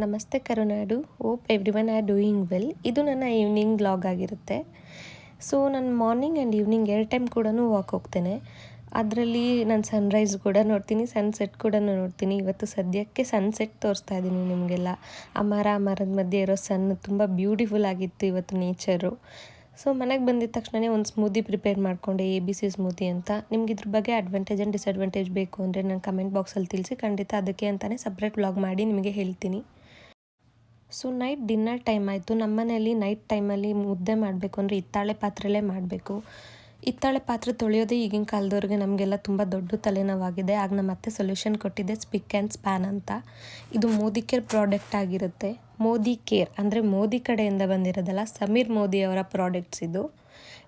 ನಮಸ್ತೆ ಕರುನಾಡು. Hope every one are doing well. ಇದು ನನ್ನ ಈವ್ನಿಂಗ್ ವ್ಲಾಗ್ ಆಗಿರುತ್ತೆ. ಸೊ ನಾನು ಮಾರ್ನಿಂಗ್ ಆ್ಯಂಡ್ ಈವ್ನಿಂಗ್ 2 ಟೈಮ್ ಕೂಡ ವಾಕ್ ಹೋಗ್ತೇನೆ. ಅದರಲ್ಲಿ ನಾನು ಸನ್ರೈಸ್ ಕೂಡ ನೋಡ್ತೀನಿ, ಸನ್ಸೆಟ್ ಕೂಡ ನೋಡ್ತೀನಿ. ಇವತ್ತು ಸದ್ಯಕ್ಕೆ ಸನ್ಸೆಟ್ ತೋರಿಸ್ತಾ ಇದ್ದೀನಿ ನಿಮಗೆಲ್ಲ. ಆ ಮರದ ಮಧ್ಯೆ ಇರೋ ಸನ್ ತುಂಬ ಬ್ಯೂಟಿಫುಲ್ ಆಗಿತ್ತು ಇವತ್ತು ನೇಚರು. ಸೊ ಮನೆಗೆ ಬಂದಿದ್ದ ತಕ್ಷಣವೇ ಒಂದು ಸ್ಮೂದಿ ಪ್ರಿಪೇರ್ ಮಾಡಿಕೊಂಡೆ, ABC ಸ್ಮೂದಿ ಅಂತ. ನಿಮ್ಗೆ ಇದ್ರ ಬಗ್ಗೆ ಅಡ್ವಾಂಟೇಜ್ ಆ್ಯಂಡ್ ಡಿಸಡ್ವಾಂಟೇಜ್ ಬೇಕು ಅಂದರೆ ನಾನು ಕಮೆಂಟ್ ಬಾಕ್ಸಲ್ಲಿ ತಿಳಿಸಿ, ಖಂಡಿತ ಅದಕ್ಕೆ ಅಂತಲೇ ಸಪ್ರೇಟ್ ವ್ಲಾಗ್ ಮಾಡಿ ನಿಮಗೆ ಹೇಳ್ತೀನಿ. ಸೊ ನೈಟ್ ಡಿನ್ನರ್ ಟೈಮ್ ಆಯಿತು. ನಮ್ಮ ಮನೆಯಲ್ಲಿ ನೈಟ್ ಟೈಮಲ್ಲಿ ಮುದ್ದೆ ಮಾಡಬೇಕು ಅಂದರೆ ಹಿತ್ತಾಳೆ ಪಾತ್ರೆಯಲ್ಲೇ ಮಾಡಬೇಕು. ಹಿತ್ತಾಳೆ ಪಾತ್ರೆ ತೊಳೆಯೋದೇ ಈಗಿನ ಕಾಲದವ್ರಿಗೆ ನಮಗೆಲ್ಲ ತುಂಬ ದೊಡ್ಡ ತಲೆನೋವಾಗಿದೆ. ಆಗ ನಮ್ಮ ಅತ್ತೆ ಸೊಲ್ಯೂಷನ್ ಕೊಟ್ಟಿದ್ದೆ ಸ್ಪಿಕ್ ಆ್ಯಂಡ್ ಸ್ಪ್ಯಾನ್ ಅಂತ. ಇದು ಮೋದಿ ಕೇರ್ ಪ್ರಾಡಕ್ಟ್ ಆಗಿರುತ್ತೆ. ಮೋದಿ ಕೇರ್ ಅಂದರೆ ಮೋದಿ ಕಡೆಯಿಂದ ಬಂದಿರೋದಲ್ಲ, ಸಮೀರ್ ಮೋದಿ ಅವರ ಪ್ರಾಡಕ್ಟ್ಸ್ ಇದು.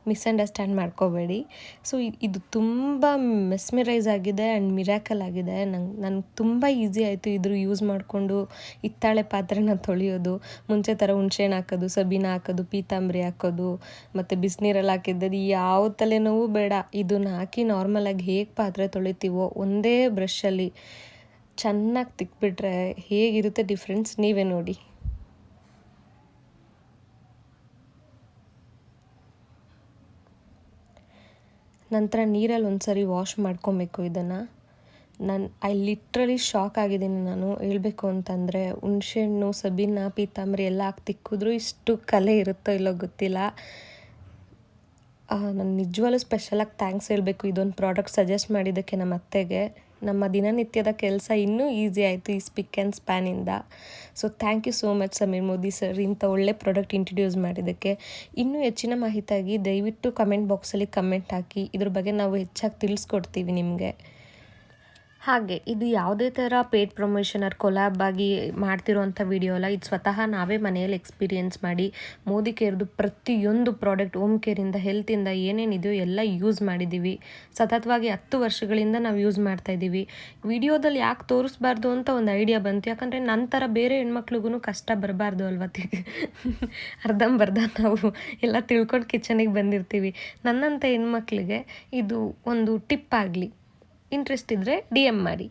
ಮಿಸ್ಅಂಡರ್ಸ್ಟ್ಯಾಂಡ್ ಮಾಡ್ಕೋಬೇಡಿ. ಸೊ ಇದು ತುಂಬ ಮೆಸ್ಮರೈಸ್ ಆಗಿದೆ ಆ್ಯಂಡ್ ಮಿರಾಕಲ್ ಆಗಿದೆ. ನನಗೆ ತುಂಬ ಈಸಿ ಆಯಿತು ಇದ್ರ ಯೂಸ್ ಮಾಡಿಕೊಂಡು ಹಿತ್ತಾಳೆ ಪಾತ್ರೆನ ತೊಳೆಯೋದು. ಮುಂಚೆ ಥರ ಹುಣ್ಸೆಹಣ್ಣು ಹಾಕೋದು, ಸಬೀನ ಹಾಕೋದು, ಪೀತಾಂಬರಿ ಹಾಕೋದು ಮತ್ತು ಬಿಸಿನೀರಲ್ಲಿ ಹಾಕಿದ್ದದು ಯಾವ ತಲೆನೋವು ಬೇಡ. ಇದನ್ನು ಹಾಕಿ ನಾರ್ಮಲಾಗಿ ಹೇಗೆ ಪಾತ್ರೆ ತೊಳಿತೀವೋ ಒಂದೇ ಬ್ರಷಲ್ಲಿ ಚೆನ್ನಾಗಿ ತಿಕ್ಬಿಟ್ರೆ ಹೇಗಿರುತ್ತೆ ಡಿಫ್ರೆನ್ಸ್ ನೀವೇ ನೋಡಿ. ನಂತರ ನೀರಲ್ಲಿ ಒಂದು ಸರಿ ವಾಶ್ ಮಾಡ್ಕೊಬೇಕು ಇದನ್ನು. ಐ ಲಿಟ್ರಲಿ ಶಾಕ್ ಆಗಿದ್ದೀನಿ ನಾನು ಹೇಳಬೇಕು ಅಂತಂದರೆ. ಹುಣಸೆಹಣ್ಣು, ಸಬೀನ, ಪೀತಾಂಬರಿ ಎಲ್ಲ ಹಾಕಿ ತಿಕ್ಕಿದ್ರೂ ಇಷ್ಟು ಕಲೆ ಇರುತ್ತೋ ಇಲ್ಲೋ ಗೊತ್ತಿಲ್ಲ. ನಾನು ನಿಜವಾಗ್ಲೂ ಸ್ಪೆಷಲಾಗಿ ಥ್ಯಾಂಕ್ಸ್ ಹೇಳಬೇಕು ಇದೊಂದು ಪ್ರಾಡಕ್ಟ್ ಸಜೆಸ್ಟ್ ಮಾಡಿದ್ದಕ್ಕೆ ನಮ್ಮ ಅತ್ತೆಗೆ. ನಮ್ಮ ದಿನನಿತ್ಯದ ಕೆಲಸ ಇನ್ನೂ ಈಸಿ ಆಯಿತು ಈ ಸ್ಪಿಕ್ ಆ್ಯಂಡ್ ಸ್ಪ್ಯಾನಿಂದ. So thank you so much Sameer Modi sir, ಇಂಥ ಒಳ್ಳೆ ಪ್ರಾಡಕ್ಟ್ ಇಂಟ್ರಡ್ಯೂಸ್ ಮಾಡಿದ್ದಕ್ಕೆ. ಇನ್ನೂ ಹೆಚ್ಚಿನ ಮಾಹಿತಿಯಾಗಿ ದಯವಿಟ್ಟು ಕಮೆಂಟ್ ಬಾಕ್ಸಲ್ಲಿ ಕಮೆಂಟ್ ಹಾಕಿ, ಇದ್ರ ಬಗ್ಗೆ ನಾವು ಹೆಚ್ಚಾಗಿ ತಿಳಿಸ್ಕೊಡ್ತೀವಿ ನಿಮಗೆ. ಹಾಗೆ ಇದು ಯಾವುದೇ ಥರ ಪೇಡ್ ಪ್ರಮೋಷನ್ ಆರ್ ಕೊಲಾಬ್ ಆಗಿ ಮಾಡ್ತಿರೋವಂಥ ವಿಡಿಯೋ ಅಲ್ಲ. ಇದು ಸ್ವತಃ ನಾವೇ ಮನೆಯಲ್ಲಿ ಎಕ್ಸ್ಪೀರಿಯೆನ್ಸ್ ಮಾಡಿ ಮೋದಿ ಕೇರ್ದು ಪ್ರತಿಯೊಂದು ಪ್ರಾಡಕ್ಟ್, ಹೋಮ್ ಕೇರಿಂದ ಹೆಲ್ತಿಂದ ಏನೇನಿದೆಯೋ ಎಲ್ಲ ಯೂಸ್ ಮಾಡಿದ್ದೀವಿ. ಸತತವಾಗಿ 10 ವರ್ಷಗಳಿಂದ ನಾವು ಯೂಸ್ ಮಾಡ್ತಾಯಿದ್ದೀವಿ. ವಿಡಿಯೋದಲ್ಲಿ ಯಾಕೆ ತೋರಿಸ್ಬಾರ್ದು ಅಂತ ಒಂದು ಐಡಿಯಾ ಬಂತು. ಯಾಕಂದರೆ ನಂತರ ಬೇರೆ ಹೆಣ್ಮಕ್ಳಿಗೂ ಕಷ್ಟ ಬರಬಾರ್ದು ಅಲ್ವ. ಅರ್ಧಂಬರ್ಧ ನಾವು ಎಲ್ಲ ತಿಳ್ಕೊಂಡು ಕಿಚನಿಗೆ ಬಂದಿರ್ತೀವಿ. ನನ್ನಂಥ ಹೆಣ್ಮಕ್ಳಿಗೆ ಇದು ಒಂದು ಟಿಪ್ ಆಗಲಿ. ಇಂಟ್ರೆಸ್ಟ್ ಇದ್ದರೆ DM ಮಾಡಿ.